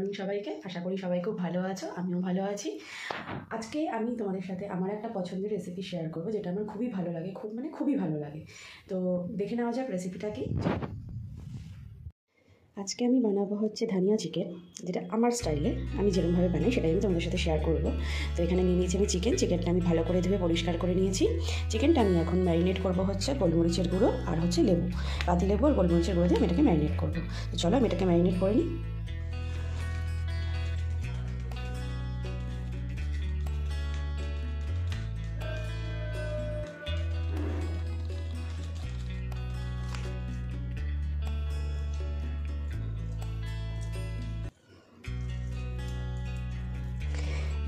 Morning সবাইকে। আশা করি সবাই খুব ভালো আছো, আমিও ভালো আছি। আজকে আমি তোমাদের সাথে আমার একটা পছন্দের রেসিপি শেয়ার করবো, যেটা আমার খুবই ভালো লাগে, খুবই ভালো লাগে। তো দেখে নেওয়া যাক রেসিপিটা কি। আজকে আমি বানাবো হচ্ছে ধানিয়া চিকেন, যেটা আমার স্টাইলে, আমি যেরকমভাবে বানাই সেটাই আমি তোমাদের সাথে শেয়ার করবো। তো এখানে নিয়ে নিয়েছি আমি চিকেনটা আমি ভালো করে ধুয়ে পরিষ্কার করে নিয়েছি। চিকেনটা আমি এখন ম্যারিনেট করবো হচ্ছে গোলমরিচের গুঁড়ো আর হচ্ছে লেবু, পাতি লেবু আর গোলমরিচের গুঁড়ো দিয়ে আমি এটাকে ম্যারিনেট করবো। তো চলো আমি এটাকে ম্যারিনেট করে নিই।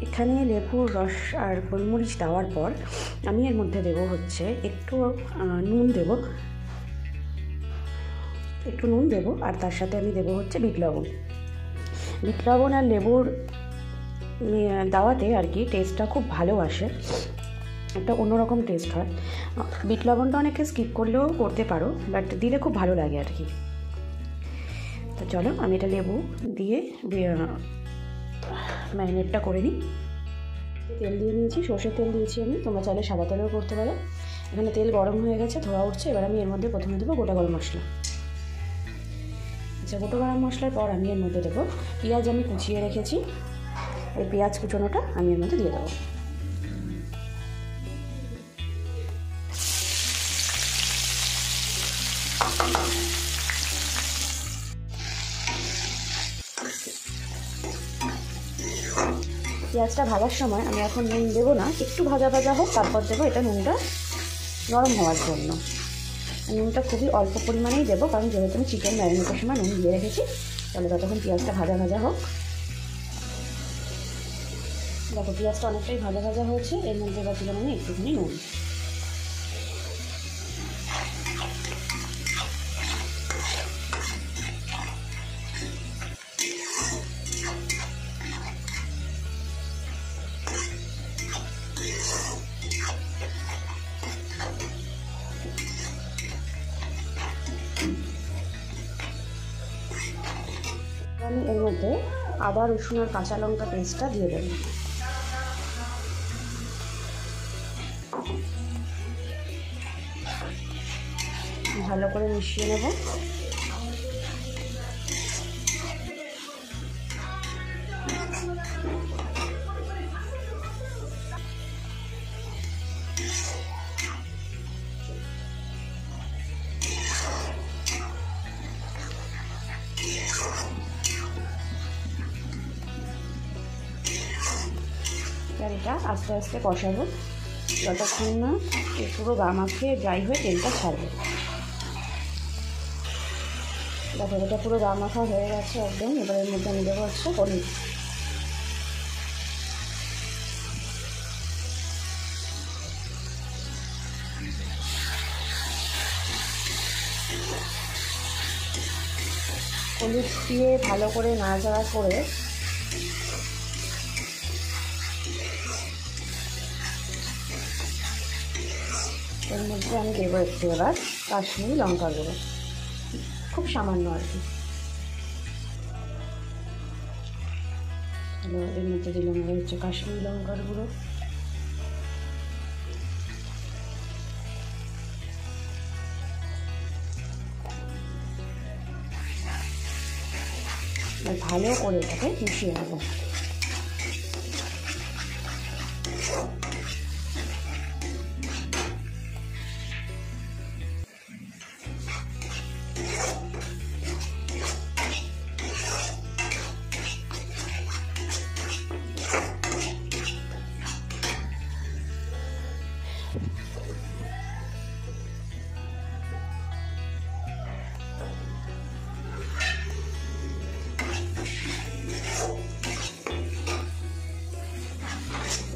এখানে লেবুর রস আর গোলমরিচ দেওয়ার পর আমি এর মধ্যে দেবো হচ্ছে একটু নুন দেবো আর তার সাথে আমি দেবো হচ্ছে বিট লবণ আর লেবুর দেওয়াতে আর কি টেস্টটা খুব ভালো আসে, একটা অন্যরকম টেস্ট হয়। বিট লবণটা অনেকে স্কিপ করলেও করতে পারো, বাট দিলে খুব ভালো লাগে আর কি। তো চলো আমি এটা লেবু দিয়ে ম্যারিনেটটা করে নিই। তেল দিয়ে নিয়েছি, সর্ষের তেল দিয়েছি আমি, তোমরা চাইলে সাদা তেলেও করতে পারো। এখানে তেল গরম হয়ে গেছে, ধোয়া উঠছে। এবার আমি এর মধ্যে প্রথমে দেবো গোটা গরম মশলা। আচ্ছা, গোটা গরম মশলার পর আমি এর মধ্যে দেবো পেঁয়াজ, আমি কুচিয়ে রেখেছি। এই পেঁয়াজ কুচোনোটা আমি এর মধ্যে দিয়ে দেবো। পেঁয়াজটা ভাজার সময় আমি এখন নুন দেবো না, একটু ভাজা হোক তারপর দেবো। এটা নুনটা নরম হওয়ার জন্য নুনটা খুবই অল্প পরিমাণেই দেবো, কারণ যেহেতু আমি চিকেন ম্যারিনেটের সময় নুন দিয়ে রেখেছি। তাহলে ততক্ষণ পেঁয়াজটা ভাজা হোক। দেখো পেঁয়াজটা অনেকটাই ভাজা হয়েছে। এর মধ্যে এবার দিলাম আমি একটুখানি নুন। আমি এর মধ্যে আদা, রসুন আর কাঁচা লঙ্কা পেস্টটা দিয়ে দেব। ভালো করে মিশিয়ে নেব। এবার এটা আস্তে আস্তে কষাবো যতক্ষণ না পুরো গা মাখিয়ে ড্রাই হয়ে তেলটা ছাড়বে। দেখো এটা পুরো গা মাখা হয়ে গেছে একদম। এবার এর মধ্যে আমি দেবো হচ্ছে হলুদ। হলুদ দিয়ে ভালো করে নাড়াচাড়া করে এর মধ্যে আমি দেবো একটু এবার কাশ্মীরি লঙ্কা গুঁড়ো, খুব সামান্য আর কি। এর মধ্যে দিলাম হচ্ছে কাশ্মীরি লঙ্কার গুঁড়ো। ভালো করে এটাকে মিশিয়ে নেব।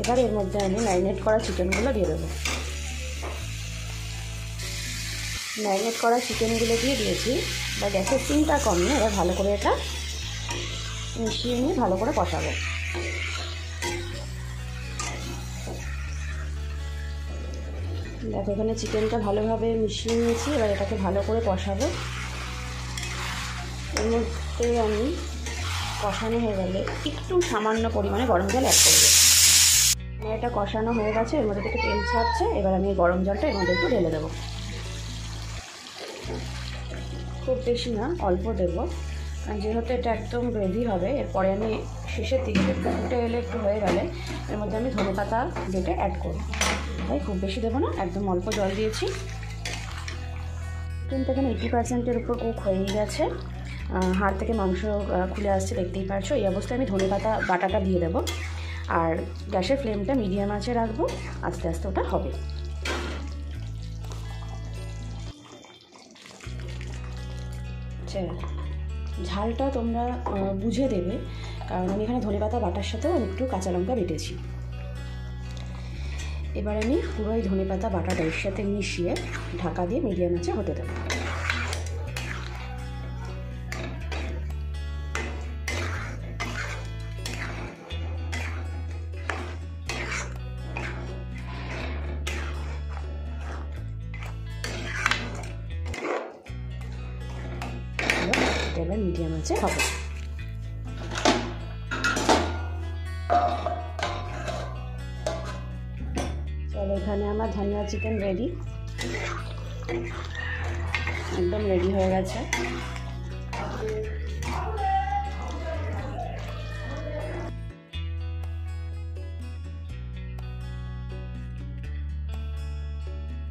এবার এর মধ্যে আমি ম্যারিনেট করা চিকেনগুলো দিয়ে দেবো। ম্যারিনেট করা চিকেনগুলো দিয়ে দিয়েছি। বা গ্যাসের ফ্লেমটা কমিয়ে এবার ভালো করে এটা মিশিয়ে নিয়ে ভালো করে কষাবো। দেখো এখানে চিকেনটা ভালোভাবে মিশিয়ে নিয়েছি। এবার এটাকে ভালো করে কষাবো। এর মধ্যে আমি কষানো হয়ে গেলে একটু সামান্য পরিমাণে গরম জল অ্যাড করবো। এটা কষানো হয়ে গেছে, এর মধ্যে থেকে তেল ছাড়ছে। এবার আমি এই গরম জলটা এর মধ্যে একটু ঢেলে দেবো। খুব বেশি না, অল্প দেবো, কারণ যেহেতু এটা একদম রেডি হবে। এরপরে আমি শেষের দিকে একটু ফুটে এলে, একটু হয়ে গেলে এর মধ্যে আমি ধনেপাতা বেটে অ্যাড করব। তাই খুব বেশি দেবো না, একদম অল্প জল দিয়েছি। কিন্তু এখানে 80%-এর উপর কুক হয়েই গেছে। হাড় থেকে মাংস খুলে আসছে, দেখতেই পারছো। এই অবস্থায় আমি ধনেপাতা বাটাটা দিয়ে দেবো, আর গ্যাসের ফ্লেমটা মিডিয়াম আঁচে রাখবো। আস্তে আস্তে ওটা হবে। আচ্ছা, ঝালটা তোমরা বুঝে দেবে, কারণ আমি এখানে ধনেপাতা বাটার সাথেও আমি একটু কাঁচা লঙ্কা বেটেছি। এবার আমি পুরো এই ধনেপাতা বাটাটা এর সাথে মিশিয়ে ঢাকা দিয়ে মিডিয়াম আঁচে হতে দেবো। এবার মিডিয়াম আঁচে হবে। চলো, এখানে আমার ধনিয়া চিকেন রেডি, একদম রেডি হয়ে গেছে।